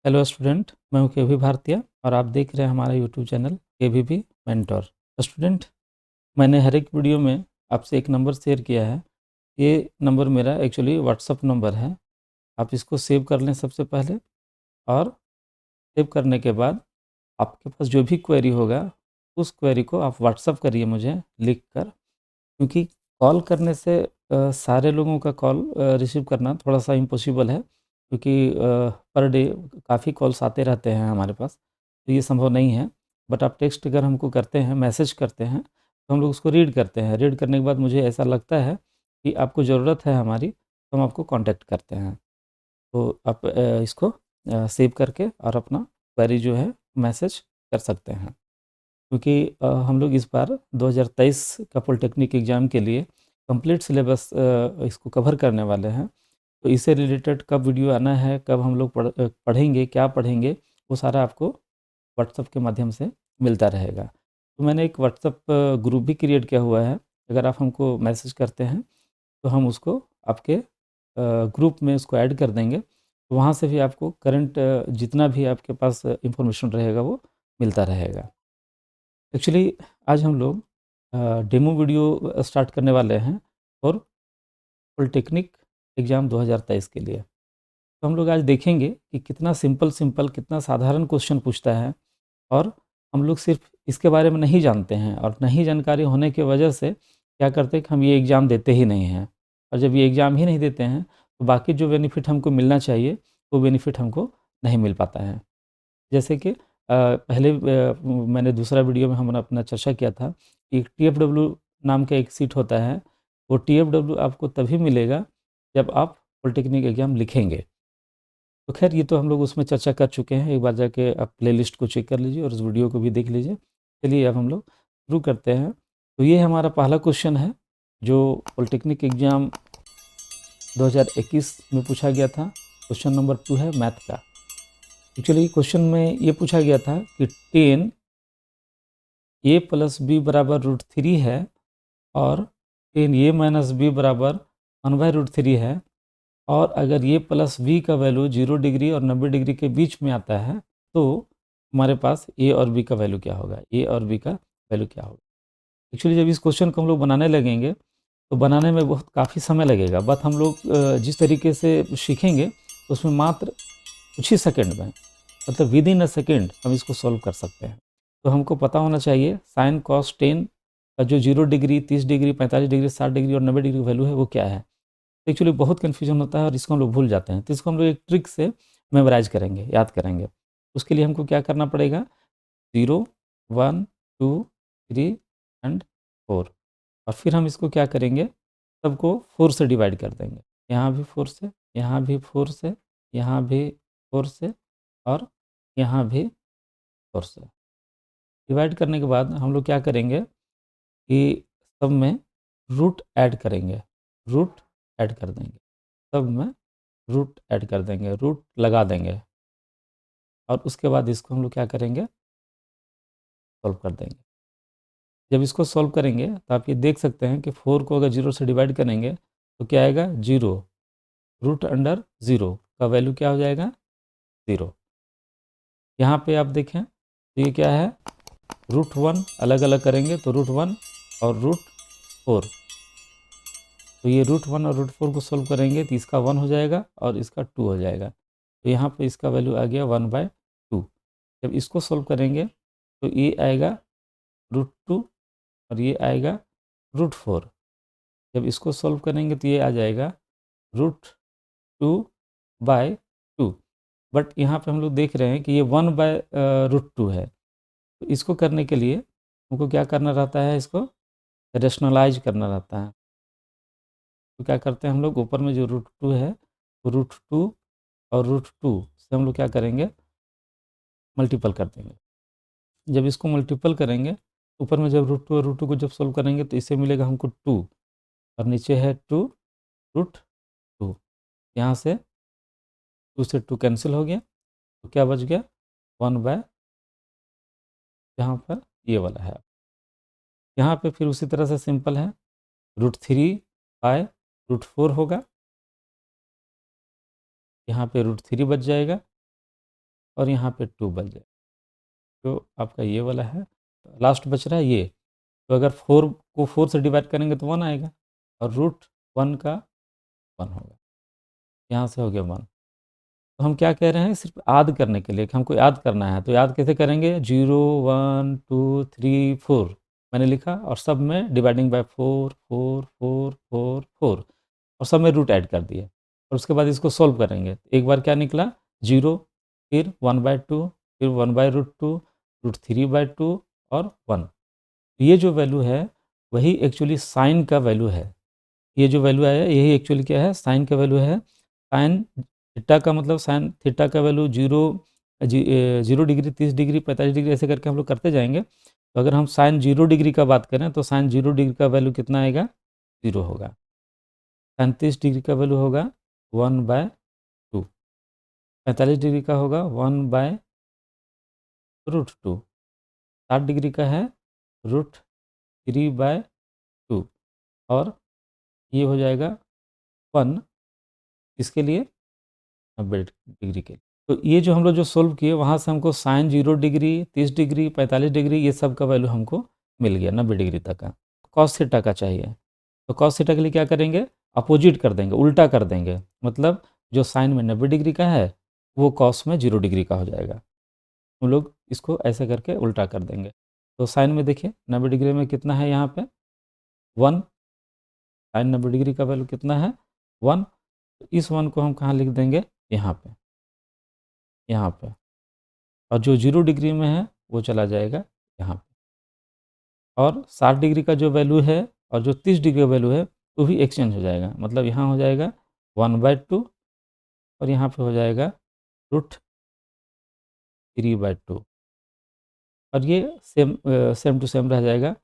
Hello student, मैं हूं केवी भारतीय और आप देख रहे हैं हमारा YouTube channel KVP mentor. Student, मैंने हर एक वीडियो में आपसे एक नंबर शेयर किया है। ये नंबर मेरा एक्चुअली व्हाट्सअप नंबर है। आप इसको सेव कर लें सबसे पहले, और सेव करने के बाद आपके पास जो भी क्वेरी होगा उस क्वेरी को आप व्हाट्सअप करिए मुझे लिख कर, क्योंकि कॉल करने से सारे लोगों का कॉल रिसीव करना थोड़ा सा इम्पॉसिबल है, क्योंकि पर डे काफ़ी कॉल्स आते रहते हैं हमारे पास, तो ये संभव नहीं है। बट आप टेक्स्ट अगर हमको करते हैं, मैसेज करते हैं, तो हम लोग उसको रीड करते हैं। रीड करने के बाद मुझे ऐसा लगता है कि आपको ज़रूरत है हमारी, तो हम आपको कांटेक्ट करते हैं। तो आप इसको सेव करके और अपना क्वेरी जो है मैसेज कर सकते हैं, क्योंकि हम लोग इस बार 2023 का पॉलिटेक्निक एग्ज़ाम के लिए कंप्लीट सिलेबस इसको कवर करने वाले हैं। तो इससे रिलेटेड कब वीडियो आना है, कब हम लोग पढ़ेंगे, क्या पढ़ेंगे, वो सारा आपको व्हाट्सएप के माध्यम से मिलता रहेगा। तो मैंने एक व्हाट्सएप ग्रुप भी क्रिएट किया हुआ है। अगर आप हमको मैसेज करते हैं तो हम उसको आपके ग्रुप में उसको ऐड कर देंगे। तो वहाँ से भी आपको करंट जितना भी आपके पास इंफॉर्मेशन रहेगा वो मिलता रहेगा। एक्चुअली आज हम लोग डेमो वीडियो स्टार्ट करने वाले हैं और पॉलिटेक्निक एग्ज़ाम 2023 के लिए। तो हम लोग आज देखेंगे कि कितना सिंपल सिंपल, कितना साधारण क्वेश्चन पूछता है, और हम लोग सिर्फ इसके बारे में नहीं जानते हैं, और नहीं जानकारी होने की वजह से क्या करते हैं कि हम ये एग्ज़ाम देते ही नहीं हैं। और जब ये एग्ज़ाम ही नहीं देते हैं तो बाकी जो बेनिफिट हमको मिलना चाहिए वो बेनिफिट हमको नहीं मिल पाता है। जैसे कि पहले मैंने दूसरा वीडियो में हमने अपना चर्चा किया था कि टीएफडब्ल्यू नाम का एक सीट होता है। वो टीएफडब्ल्यू आपको तभी मिलेगा जब आप पॉलिटेक्निक एग्ज़ाम लिखेंगे। तो ख़ैर ये तो हम लोग उसमें चर्चा कर चुके हैं, एक बार जाके आप प्लेलिस्ट को चेक कर लीजिए और उस वीडियो को भी देख लीजिए। चलिए अब हम लोग शुरू करते हैं। तो ये हमारा पहला क्वेश्चन है जो पॉलिटेक्निक एग्ज़ाम 2021 में पूछा गया था। क्वेश्चन नंबर 2 है मैथ का। एक्चुअली क्वेश्चन में ये पूछा गया था कि 10 ए प्लस बी बराबर √3 है, और 10 ए माइनस बी बराबर 1/√3 है, और अगर ए प्लस बी का वैल्यू 0 डिग्री और 90 डिग्री के बीच में आता है तो हमारे पास ए और बी का वैल्यू क्या होगा, ए और बी का वैल्यू क्या होगा। एक्चुअली जब इस क्वेश्चन को हम लोग बनाने लगेंगे तो बनाने में बहुत काफ़ी समय लगेगा, बट हम लोग जिस तरीके से सीखेंगे उसमें मात्र कुछ ही सेकंड में, मतलब विद इन अ सेकंड हम इसको सॉल्व कर सकते हैं। तो हमको पता होना चाहिए साइन कॉस 10 का जो 0 डिग्री, 30 डिग्री, 45 डिग्री, 60 डिग्री और 90 डिग्री वैल्यू है वो क्या है। एक्चुअली बहुत कन्फ्यूजन होता है और इसको हम लोग भूल जाते हैं, तो इसको हम लोग एक ट्रिक से मेमोराइज करेंगे, याद करेंगे। उसके लिए हमको क्या करना पड़ेगा, 0, 1, 2, 3 एंड 4, और फिर हम इसको क्या करेंगे, सबको 4 से डिवाइड कर देंगे। यहाँ भी 4 से, यहाँ भी 4 से, यहाँ भी 4 से, और यहाँ भी 4 से। डिवाइड करने के बाद हम लोग क्या करेंगे कि सब में रूट ऐड करेंगे, रूट ऐड कर देंगे, सब में रूट ऐड कर देंगे, रूट लगा देंगे, और उसके बाद इसको हम लोग क्या करेंगे, सॉल्व कर देंगे। जब इसको सॉल्व करेंगे तो आप ये देख सकते हैं कि 4 को अगर 0 से डिवाइड करेंगे तो क्या आएगा, 0, रूट अंडर 0 का वैल्यू क्या हो जाएगा, 0। यहाँ पे आप देखें तो ये क्या है, √1 अलग अलग करेंगे तो √1 और √4, तो ये √1 और √4 को सॉल्व करेंगे तो इसका 1 हो जाएगा और इसका 2 हो जाएगा। तो यहाँ पे इसका वैल्यू आ गया 1/2। जब इसको सॉल्व करेंगे तो ये आएगा √2 और ये आएगा √4। जब इसको सॉल्व करेंगे तो ये आ जाएगा √2/2। बट यहाँ पे हम लोग देख रहे हैं कि ये 1/√2 है। तो इसको करने के लिए हमको क्या करना रहता है, इसको रैशनलाइज़ करना रहता है। तो क्या करते हैं हम लोग, ऊपर में जो √2 है वो √2 और √2 से हम लोग क्या करेंगे, मल्टीपल कर देंगे। जब इसको मल्टीपल करेंगे, ऊपर में जब √2 और √2 को जब सॉल्व करेंगे तो इससे मिलेगा हमको 2, और नीचे है 2√2। यहाँ से 2 से 2 कैंसिल हो गया, तो क्या बच गया, 1/, यहाँ पर ये वाला है। यहाँ पे फिर उसी तरह से सिंपल है, √3/√4 होगा, यहाँ पे √3 बच जाएगा, और यहाँ पे 2 बच जाएगा। तो आपका ये वाला है, लास्ट बच रहा है ये। तो अगर 4 को 4 से डिवाइड करेंगे तो 1 आएगा और रूट 1 का 1 होगा। यहाँ से हो गया 1। तो हम क्या कह रहे हैं, सिर्फ याद करने के लिए कि हमको याद करना है, तो याद कैसे करेंगे, 0 1 2 3 4 मैंने लिखा और सब में डिवाइडिंग बाय 4 4 4 4 4 और सब में रूट ऐड कर दिए और उसके बाद इसको सॉल्व करेंगे। एक बार क्या निकला 0, फिर 1/2, फिर 1/√2, √3/2 और 1। ये जो वैल्यू है वही एक्चुअली साइन का वैल्यू है। ये जो वैल्यू आया यही एक्चुअली क्या है, साइन का वैल्यू है। साइन थीटा का मतलब साइन थीटा का वैल्यू 0 डिग्री, 30 डिग्री, 45 डिग्री ऐसे करके हम लोग करते जाएंगे। तो अगर हम साइन 0 डिग्री का बात करें तो साइन 0 डिग्री का वैल्यू कितना आएगा, 0 होगा। साइन 30 डिग्री का वैल्यू होगा 1/2। 45 डिग्री का होगा 1/√2। 60 डिग्री का है √3/2 और ये हो जाएगा 1 इसके लिए 90 डिग्री के लिए। तो ये जो हम लोग जो सोल्व किए वहाँ से हमको साइन 0 डिग्री, 30 डिग्री, 45 डिग्री ये सब का वैल्यू हमको मिल गया 90 डिग्री तक का। कॉस थीटा का चाहिए, तो कॉस थीटा के लिए क्या करेंगे, अपोजिट कर देंगे, उल्टा कर देंगे। मतलब जो साइन में 90 डिग्री का है वो कॉस में 0 डिग्री का हो जाएगा। हम लोग इसको ऐसे करके उल्टा कर देंगे। तो साइन में देखिए 90 डिग्री में कितना है यहाँ पे 1, साइन 90 डिग्री का वैल्यू कितना है 1। तो इस 1 को हम कहाँ लिख देंगे, यहाँ पे, यहाँ पे। और जो 0 डिग्री में है वो चला जाएगा यहाँ पे। और 60 डिग्री का जो वैल्यू है और जो 30 डिग्री का वैल्यू है वो भी एक्सचेंज हो जाएगा। मतलब यहाँ हो जाएगा 1/2 और यहाँ पे हो जाएगा √3/2 और ये सेम टू सेम रह जाएगा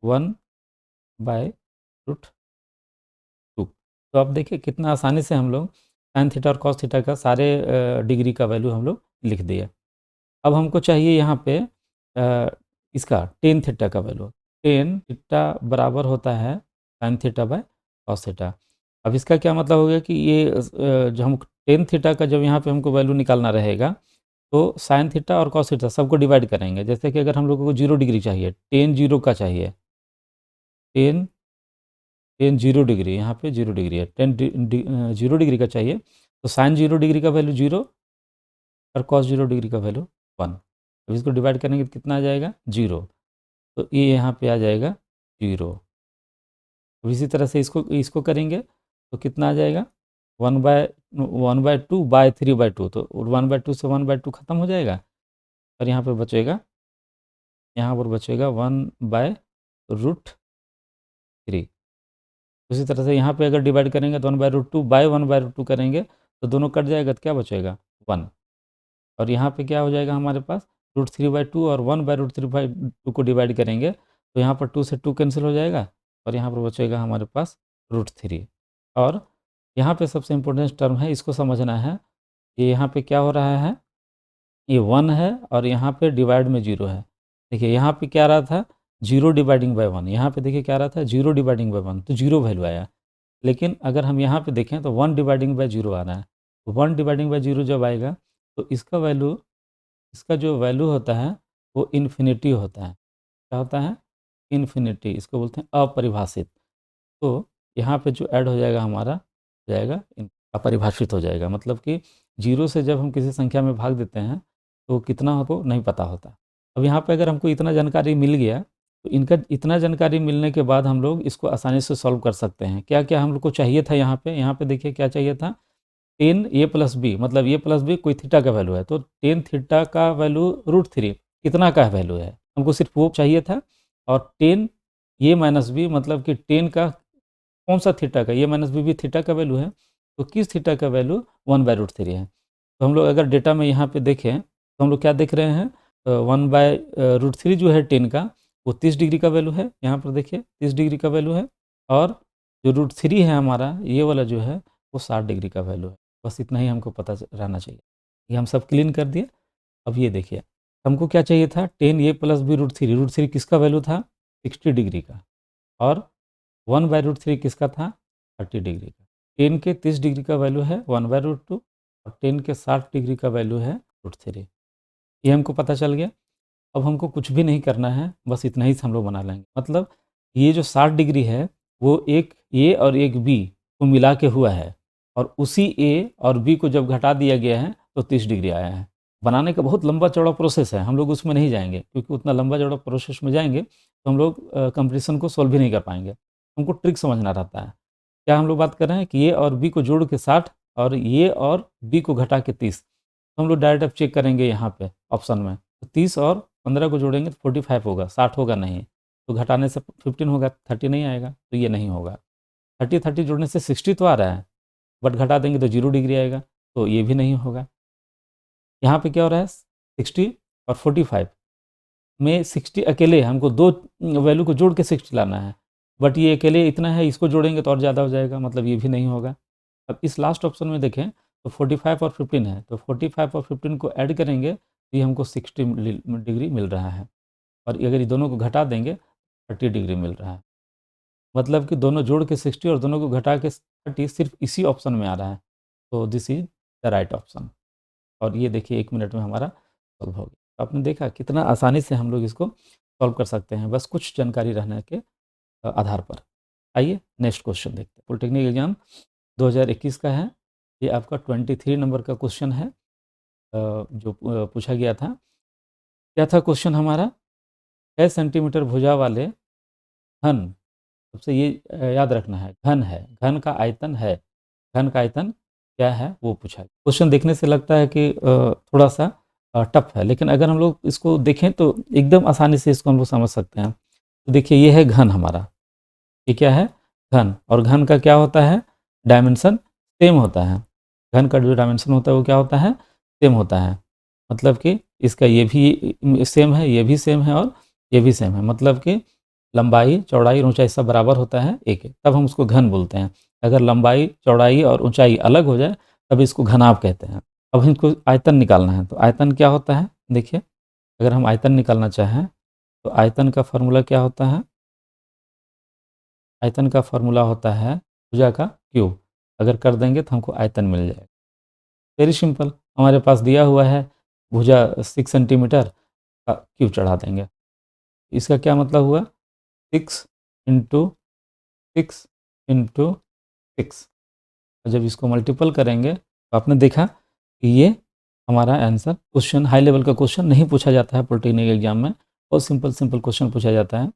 1/√2। तो आप देखिए कितना आसानी से हम लोग साइन थीटा और कॉस थीटा का सारे डिग्री का वैल्यू हम लोग लिख दिए। अब हमको चाहिए यहाँ पे इसका टेन थीटा का वैल्यू। टेन थीटा बराबर होता है sine theta by cos theta. अब इसका क्या मतलब हो गया कि ये जो हम टेन थीटा का जब यहाँ पे हमको वैल्यू निकालना रहेगा तो साइन थीटा और कॉस थीटा सबको डिवाइड करेंगे। जैसे कि अगर हम लोगों को 0 डिग्री चाहिए, टेन 0 का चाहिए, टेन टेन 0 डिग्री, यहाँ पे 0 डिग्री है, 0 डिग्री का चाहिए तो साइन 0 डिग्री का वैल्यू 0 और कॉस 0 डिग्री का वैल्यू 1। अब इसको डिवाइड करेंगे तो कितना आ जाएगा 0। तो ये यहाँ पे आ जाएगा 0। अब इसी तरह से इसको इसको करेंगे तो कितना आ जाएगा 1/2/3/2। तो 1/2 से 1/2 खत्म हो जाएगा और यहाँ पर बचेगा, यहाँ पर बचेगा 1/√3। उसी तरह से यहाँ पे अगर डिवाइड करेंगे तो 1/√2 करेंगे तो दोनों कट जाएगा तो क्या बचेगा 1। और यहाँ पे क्या हो जाएगा हमारे पास √3/2 और 1/√3/2 को डिवाइड करेंगे तो यहाँ पर 2 से 2 कैंसिल हो जाएगा और यहाँ पर बचेगा हमारे पास √3। और यहाँ पे सबसे इम्पोर्टेंट टर्म है, इसको समझना है। ये यहाँ पे क्या हो रहा है, ये 1 है और यहाँ पे डिवाइड में 0 है। देखिए यहाँ पे क्या रहा था 0 डिवाइडिंग बाय 1, यहाँ पे देखिए क्या रहा था 0 डिवाइडिंग बाय 1 तो 0 वैल्यू आया। लेकिन अगर हम यहाँ पे देखें तो 1 डिवाइडिंग बाय 0 आ रहा है। तो 1 डिवाइडिंग बाय 0 जब आएगा तो इसका वैल्यू, इसका जो वैल्यू होता है वो इन्फिनिटी होता है। क्या होता है, इन्फिनिटी, इसको बोलते हैं अपरिभाषित। तो यहाँ पे जो ऐड हो जाएगा हमारा हो जाएगा अपरिभाषित हो जाएगा। मतलब कि 0 से जब हम किसी संख्या में भाग देते हैं तो कितना हमको नहीं पता होता। अब यहाँ पे अगर हमको इतना जानकारी मिल गया तो इनका इतना जानकारी मिलने के बाद हम लोग इसको आसानी से सॉल्व कर सकते हैं। क्या क्या हम लोग को चाहिए था यहाँ पे देखिए क्या चाहिए था, टेन ए प्लस बी, मतलब ए प्लस बी कोई थीटा का वैल्यू है तो टेन थीटा का वैल्यू √3 कितना का वैल्यू है, हमको सिर्फ वो चाहिए था। और टेन ए माइनस बी मतलब कि टेन का कौन सा थीटा का, ए माइनस बी भी थीटा का वैल्यू है तो किस थीटा का वैल्यू 1/√3 है। तो हम लोग अगर डेटा में यहाँ पे देखें तो हम लोग क्या देख रहे हैं, 1/√3 जो है टेन का वो 30 डिग्री का वैल्यू है। यहाँ पर देखिए 30 डिग्री का वैल्यू है और जो √3 है हमारा ये वाला जो है वो 60 डिग्री का वैल्यू है। बस इतना ही हमको पता रहना चाहिए। ये हम सब क्लीन कर दिए। अब ये देखिए हमको क्या चाहिए था, टेन ए प्लस बी √3 किसका वैल्यू था 60 डिग्री का और 1/√3 किसका था 30 डिग्री का। टेन के 30 डिग्री का वैल्यू है 1/√2 और टेन के 60 डिग्री का वैल्यू है √3। ये हमको पता चल गया। अब हमको कुछ भी नहीं करना है, बस इतना ही से हम लोग बना लेंगे। मतलब ये जो 60 डिग्री है, वो एक ए और एक बी को मिला के हुआ है, और उसी ए और बी को जब घटा दिया गया है तो 30 डिग्री आया है। बनाने का बहुत लंबा चौड़ा प्रोसेस है, हम लोग उसमें नहीं जाएँगे, क्योंकि उतना लंबा चौड़ा प्रोसेस में जाएँगे तो हम लोग कंपटीशन को सॉल्व भी नहीं कर पाएँगे। हमको ट्रिक समझना रहता है। क्या हम लोग बात कर रहे हैं कि ए और बी को जोड़ के 60 और ए और बी को घटा के 30। तो हम लोग डायरेक्ट अब चेक करेंगे यहाँ पे ऑप्शन में, तो 30 और 15 को जोड़ेंगे तो 45 होगा, 60 होगा नहीं। तो घटाने से 15 होगा, 30 नहीं आएगा, तो ये नहीं होगा। 30 जोड़ने से 60 तो आ रहा है, बट घटा देंगे तो 0 डिग्री आएगा, तो ये भी नहीं होगा। यहाँ पे क्या हो रहा है, 60 और 45 में 60 अकेले, हमको दो वैल्यू को जोड़ के 60 लाना है, बट ये अकेले इतना है, इसको जोड़ेंगे तो और ज़्यादा हो जाएगा, मतलब ये भी नहीं होगा। अब इस लास्ट ऑप्शन में देखें तो 45 और 15 है, तो 45 और 15 को ऐड करेंगे तो ये हमको 60 डिग्री मिल रहा है, और अगर ये दोनों को घटा देंगे 30 डिग्री मिल रहा है। मतलब कि दोनों जोड़ के 60 और दोनों को घटा के 30 सिर्फ इसी ऑप्शन में आ रहा है, तो this is the right option. और ये देखिए 1 मिनट में हमारा सॉल्व हो गया। तो आपने देखा कितना आसानी से हम लोग इसको सॉल्व कर सकते हैं, बस कुछ जानकारी रहने के आधार पर। आइए नेक्स्ट क्वेश्चन देखते हैं। पॉलिटेक्निक एग्जाम 2021 का है, ये आपका 23 नंबर का क्वेश्चन है, जो पूछा गया था। क्या था क्वेश्चन हमारा, 6 सेंटीमीटर भुजा वाले घन, सबसे ये याद रखना है, घन है, घन का आयतन है, घन का आयतन क्या है वो पूछा। क्वेश्चन देखने से लगता है कि थोड़ा सा टफ है, लेकिन अगर हम लोग इसको देखें तो एकदम आसानी से इसको हम लोग समझ सकते हैं। तो देखिए ये है घन हमारा, ये क्या है, घन, और घन का क्या होता है, डायमेंशन सेम होता है। घन का जो डायमेंशन होता है वो क्या होता है, सेम होता है। मतलब कि इसका ये भी सेम है, ये भी सेम है, और ये भी सेम है। मतलब कि लंबाई, चौड़ाई और ऊंचाई सब बराबर होता है, एक है, तब हम उसको घन बोलते हैं। अगर लंबाई, चौड़ाई और ऊंचाई अलग हो जाए तब इसको घनाभ कहते हैं। अब इनको आयतन निकालना है, तो आयतन क्या होता है, देखिए अगर हम आयतन निकालना चाहें तो आयतन का फॉर्मूला क्या होता है, आयतन का फॉर्मूला होता है भुजा का क्यूब। अगर कर देंगे तो हमको आयतन मिल जाएगा। वेरी सिंपल, हमारे पास दिया हुआ है भुजा 6 सेंटीमीटर का क्यूब चढ़ा देंगे। इसका क्या मतलब हुआ, 6 इंटू 6 इंटू 6। जब इसको मल्टीपल करेंगे तो आपने देखा कि ये हमारा आंसर। क्वेश्चन हाई लेवल का क्वेश्चन नहीं पूछा जाता है पॉलिटेक्निक एग्जाम में, बहुत सिंपल सिंपल क्वेश्चन पूछा जाता है।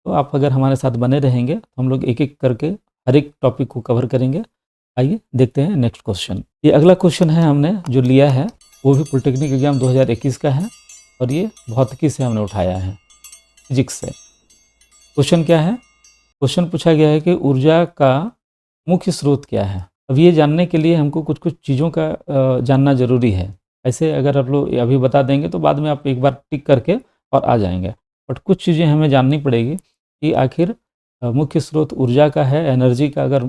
तो आप अगर हमारे साथ बने रहेंगे तो हम लोग एक एक करके हर एक टॉपिक को कवर करेंगे। आइए देखते हैं नेक्स्ट क्वेश्चन। ये अगला क्वेश्चन है हमने जो लिया है वो भी पॉलिटेक्निक एग्जाम 2021 का है, और ये भौतिकी से हमने उठाया है, फिजिक्स से। क्वेश्चन क्या है, क्वेश्चन पूछा गया है कि ऊर्जा का मुख्य स्रोत क्या है। अब ये जानने के लिए हमको कुछ कुछ चीज़ों का जानना ज़रूरी है। ऐसे अगर आप लोग अभी बता देंगे तो बाद में आप एक बार टिक करके और आ जाएंगे, बट कुछ चीज़ें हमें जाननी पड़ेगी कि आखिर मुख्य स्रोत ऊर्जा का है, एनर्जी का, अगर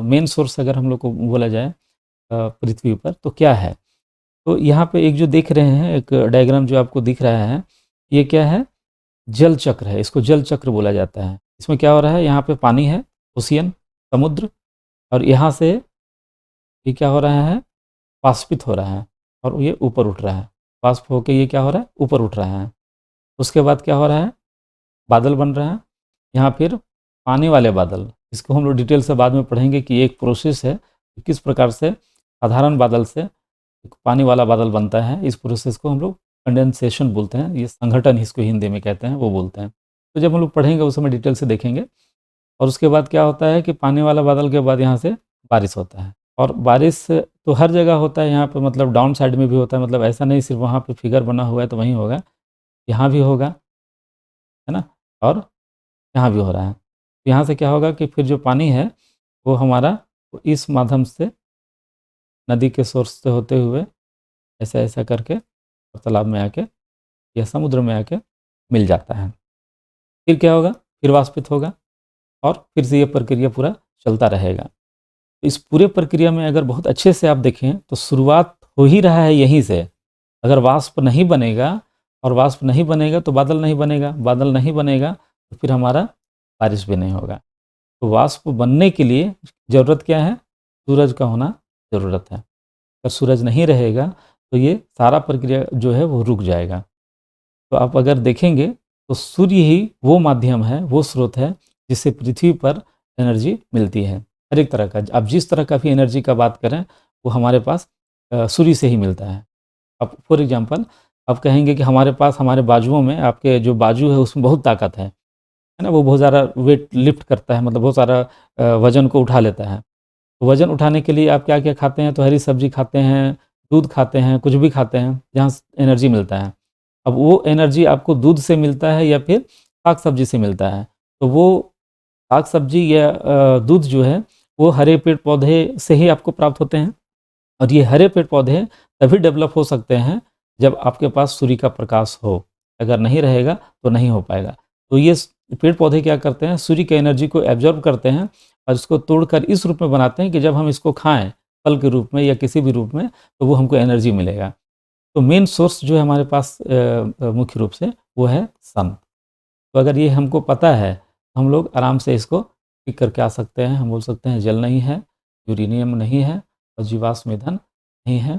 मेन सोर्स अगर हम लोग को बोला जाए पृथ्वी पर तो क्या है। तो यहाँ पे एक जो देख रहे हैं, एक डायग्राम जो आपको दिख रहा है, ये क्या है, जल चक्र है, इसको जल चक्र बोला जाता है। इसमें क्या हो रहा है, यहाँ पे पानी है, ओशियन, समुद्र, और यहाँ से ये क्या हो रहा है, वाष्पित हो रहा है, और ये ऊपर उठ रहा है। वाष्प होके ये क्या हो रहा है, ऊपर उठ रहा है। उसके बाद क्या हो रहा है, बादल बन रहा है। यहाँ फिर पानी वाले बादल, इसको हम लोग डिटेल से बाद में पढ़ेंगे कि एक प्रोसेस है, किस प्रकार से साधारण बादल से एक पानी वाला बादल बनता है। इस प्रोसेस को हम लोग कंडेंसेशन बोलते हैं, ये संघटन इसको हिंदी में कहते हैं, वो बोलते हैं। तो जब हम लोग पढ़ेंगे उस समय डिटेल से देखेंगे। और उसके बाद क्या होता है कि पानी वाला बादल के बाद यहाँ से बारिश होता है, और बारिश तो हर जगह होता है यहाँ पे, मतलब डाउन साइड में भी होता है, मतलब ऐसा नहीं सिर्फ वहाँ पे फिगर बना हुआ है तो वहीं होगा, यहाँ भी होगा, है ना, और यहाँ भी हो रहा है। तो यहाँ से क्या होगा कि फिर जो पानी है वो हमारा इस माध्यम से नदी के सोर्स से होते हुए ऐसा ऐसा करके और तालाब में आके या समुद्र में आके मिल जाता है। फिर क्या होगा, फिर वाष्पित होगा, और फिर से ये प्रक्रिया पूरा चलता रहेगा। तो इस पूरे प्रक्रिया में अगर बहुत अच्छे से आप देखें तो शुरुआत हो ही रहा है यहीं से। अगर वाष्प नहीं बनेगा, और वाष्प नहीं बनेगा तो बादल नहीं बनेगा, बादल नहीं बनेगा तो फिर हमारा बारिश भी नहीं होगा। तो वाष्प बनने के लिए ज़रूरत क्या है, सूरज का होना ज़रूरत है। अगर सूरज नहीं रहेगा तो ये सारा प्रक्रिया जो है वो रुक जाएगा। तो आप अगर देखेंगे तो सूर्य ही वो माध्यम है, वो स्रोत है जिससे पृथ्वी पर एनर्जी मिलती है। हर एक तरह का आप जिस तरह का भी एनर्जी का बात करें वो हमारे पास सूर्य से ही मिलता है। अब फॉर एग्ज़ाम्पल आप कहेंगे कि हमारे पास हमारे बाजुओं में आपके जो बाजू है उसमें बहुत ताकत है ना? वो बहुत ज़्यादा वेट लिफ्ट करता है, मतलब बहुत सारा वज़न को उठा लेता है। तो वज़न उठाने के लिए आप क्या-क्या खाते हैं? तो हरी सब्ज़ी खाते हैं, दूध खाते हैं, कुछ भी खाते हैं जहाँ स एनर्जी मिलता है। अब वो एनर्जी आपको दूध से मिलता है या फिर साग-सब्ज़ी से मिलता है। तो वो साग-सब्ज़ी या दूध जो है वो हरे पेड़-पौधे से ही आपको प्राप्त होते हैं। और ये हरे पेड़-पौधे तभी डेवलप हो सकते हैं जब आपके पास सूर्य का प्रकाश हो। अगर नहीं रहेगा तो नहीं हो पाएगा। तो ये पेड़-पौधे क्या करते हैं, सूर्य की एनर्जी को एब्ज़ॉर्ब करते हैं और इसको तोड़कर इस रूप में बनाते हैं कि जब हम इसको खाएँ, फल के रूप में या किसी भी रूप में, तो वो हमको एनर्जी मिलेगा। तो मेन सोर्स जो है हमारे पास मुख्य रूप से वो है सन। तो अगर ये हमको पता है, तो हम लोग आराम से इसको ठीक करके आ सकते हैं। हम बोल सकते हैं जल नहीं है, यूरेनियम नहीं है और जीवाश्म ईंधन नहीं है।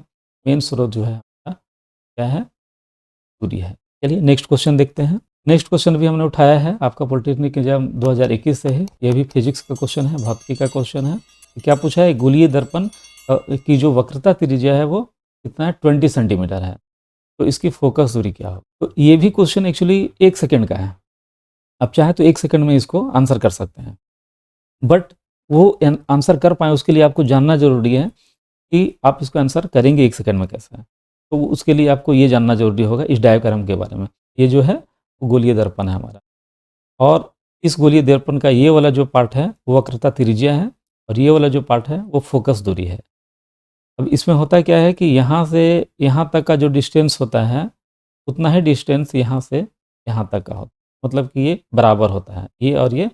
मेन स्रोत जो है हमारा क्या है? सूर्य है। चलिए नेक्स्ट क्वेश्चन देखते हैं। नेक्स्ट क्वेश्चन भी हमने उठाया है, आपका पॉलिटेक्निक एग्जाम 2021 से है। ये भी फिजिक्स का क्वेश्चन है, भौतिकी का क्वेश्चन है। क्या पूछा है? गोलीय दर्पण की जो वक्रता त्रिज्या है वो कितना है? 20 सेंटीमीटर है। तो इसकी फोकस दूरी क्या हो? तो ये भी क्वेश्चन एक्चुअली 1 सेकंड का है। आप चाहें तो 1 सेकंड में इसको आंसर कर सकते हैं। बट वो आंसर कर पाएँ उसके लिए आपको जानना ज़रूरी है कि आप इसको आंसर करेंगे 1 सेकंड में कैसे? तो उसके लिए आपको ये जानना ज़रूरी होगा इस डायग्राम के बारे में। ये जो है वो गोलीय दर्पण है हमारा और इस गोलीय दर्पण का ये वाला जो पार्ट है वो वक्रता त्रिज्या है और ये वाला जो पार्ट है वो फोकस दूरी है। अब इसमें होता क्या है कि यहाँ से यहाँ तक का जो डिस्टेंस होता है, उतना ही डिस्टेंस यहाँ से यहाँ तक का होता है। मतलब कि ये बराबर होता है, ये और ये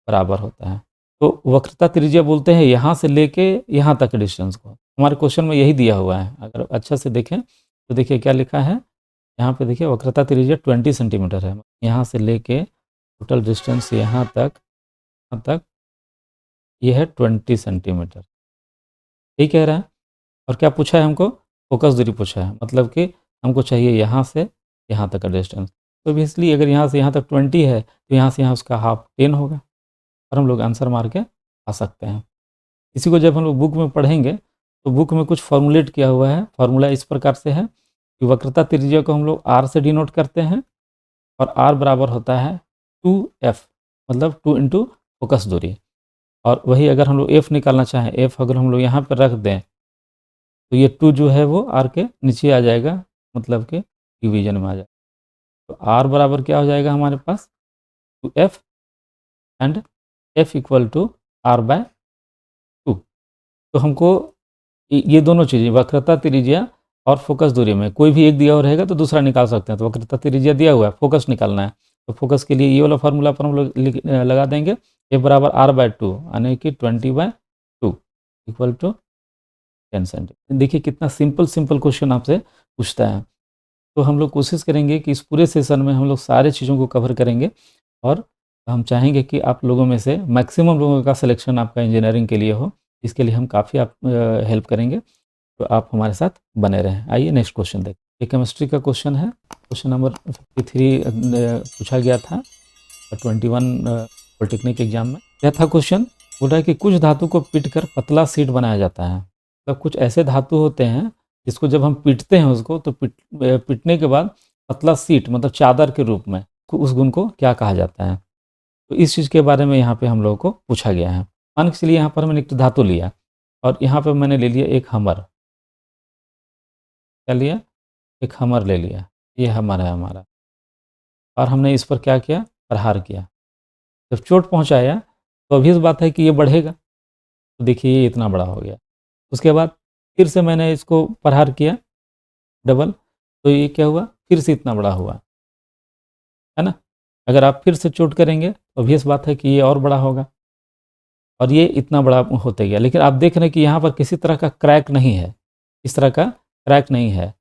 बराबर होता है। तो वक्रता त्रिज्या बोलते हैं यहाँ से लेके यहाँ तक के डिस्टेंस को। हमारे क्वेश्चन में यही दिया हुआ है। अगर अच्छा से देखें, तो देखिए क्या लिखा है? यहाँ पे देखिए वक्रता त्रिज्या 20 सेंटीमीटर है। यहाँ से लेके टोटल डिस्टेंस यहाँ तक ये है 20 सेंटीमीटर। यही कह रहा है। और क्या पूछा है हमको? फ़ोकस दूरी पूछा है। मतलब कि हमको चाहिए यहाँ से यहाँ तक का डिस्टेंस। तो ऑब्वियसली अगर यहाँ से यहाँ तक 20 है, तो यहाँ से यहाँ उसका हाफ 10 होगा और हम लोग आंसर मार के आ सकते हैं। इसी को जब हम लोग बुक में पढ़ेंगे, तो बुक में कुछ फ़ॉर्मूलेट किया हुआ है। फ़ॉर्मूला इस प्रकार से है कि वक्रता त्रिज्या को हम लोग r से डिनोट करते हैं और r बराबर होता है 2f, मतलब 2 इंटू फ़ोकस दूरी। और वही अगर हम लोग f निकालना चाहें, f अगर हम लोग यहाँ पे रख दें, तो ये 2 जो है वो r के नीचे आ जाएगा, मतलब कि डिवीज़न में आ जाएगा। तो r बराबर क्या हो जाएगा हमारे पास? 2f and f equal to r/2। तो हमको ये दोनों चीज़ें वक्रता त्रिज्या और फ़ोकस दूरी में कोई भी एक दिया हुआ रहेगा तो दूसरा निकाल सकते हैं। तो वक्रता त्रिज्या दिया हुआ है, फ़ोकस निकालना है। तो फ़ोकस के लिए ये वाला फ़ॉर्मूला पर हम लोग लगा देंगे, f बराबर r/2 यानी कि 20/2 इक्वल टू 10 सेंटीमीटर। देखिए कितना सिंपल क्वेश्चन आपसे पूछता है। तो हम लोग कोशिश करेंगे कि इस पूरे सेशन में हम लोग सारे चीज़ों को कवर करेंगे और हम चाहेंगे कि आप लोगों में से मैक्सिमम लोगों का सिलेक्शन आपका इंजीनियरिंग के लिए हो। इसके लिए हम काफ़ी हेल्प करेंगे। तो आप हमारे साथ बने रहें। आइए नेक्स्ट क्वेश्चन देखते हैं। ये केमिस्ट्री का क्वेश्चन है। क्वेश्चन नंबर 53 पूछा गया था 21 पॉलिटेक्निक एग्जाम में। क्या था क्वेश्चन? बोल रहा है कि कुछ धातु को पीटकर पतला शीट बनाया जाता है। मतलब कुछ ऐसे धातु होते हैं जिसको जब हम पीटते हैं उसको, तो पीटने के बाद पतला शीट मतलब चादर के रूप में, उस गुण को क्या कहा जाता है? तो इस चीज़ के बारे में यहाँ पे हम लोगों को पूछा गया है। मान के चलिए यहाँ पर मैंने एक धातु लिया और यहाँ पे मैंने ले लिया एक हमर। क्या लिया? एक हमर ले लिया। ये हमर है हमारा और हमने इस पर क्या किया? प्रहार किया। जब चोट पहुँचाया तो ऑब्वियस बात है कि ये बढ़ेगा। तो देखिए ये इतना बड़ा हो गया। उसके बाद फिर से मैंने इसको प्रहार किया डबल, तो ये क्या हुआ? फिर से इतना बड़ा हुआ, है ना? अगर आप फिर से चोट करेंगे तो ऑब्वियस बात है कि ये और बड़ा होगा और ये इतना बड़ा होते गया। लेकिन आप देख रहे हैं कि यहाँ पर किसी तरह का क्रैक नहीं है, इस तरह का क्रैक नहीं है।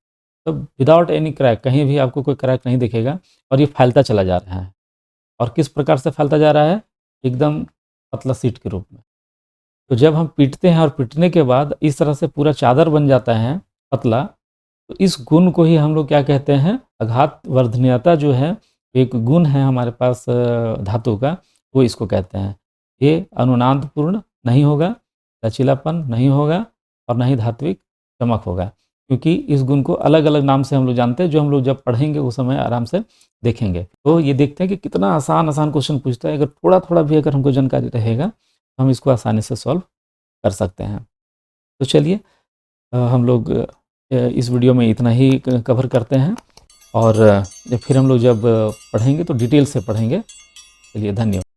तो विदाउट एनी क्रैक, कहीं भी आपको कोई क्रैक नहीं दिखेगा और ये फैलता चला जा रहा है। और किस प्रकार से फैलता जा रहा है? एकदम पतला शीट के रूप में। तो जब हम पीटते हैं और पीटने के बाद इस तरह से पूरा चादर बन जाता है पतला, तो तो इस गुण को ही हम लोग क्या कहते हैं, आघात वर्धनीयता जो है, एक गुण है हमारे पास धातु का, वो इसको कहते हैं। ये अनुनादपूर्ण नहीं होगा, लचीलापन नहीं होगा और ना ही धात्विक चमक होगा, क्योंकि इस गुण को अलग-अलग नाम से हम लोग जानते हैं, जो हम लोग जब पढ़ेंगे उस समय आराम से देखेंगे। तो ये देखते हैं कि कितना आसान-आसान क्वेश्चन पूछता है, अगर थोड़ा-थोड़ा भी अगर हमको जानकारी रहेगा, तो हम इसको आसानी से सॉल्व कर सकते हैं। तो चलिए हम लोग इस वीडियो में इतना ही कवर करते हैं और फिर हम लोग जब पढ़ेंगे तो डिटेल से पढ़ेंगे। चलिए धन्यवाद।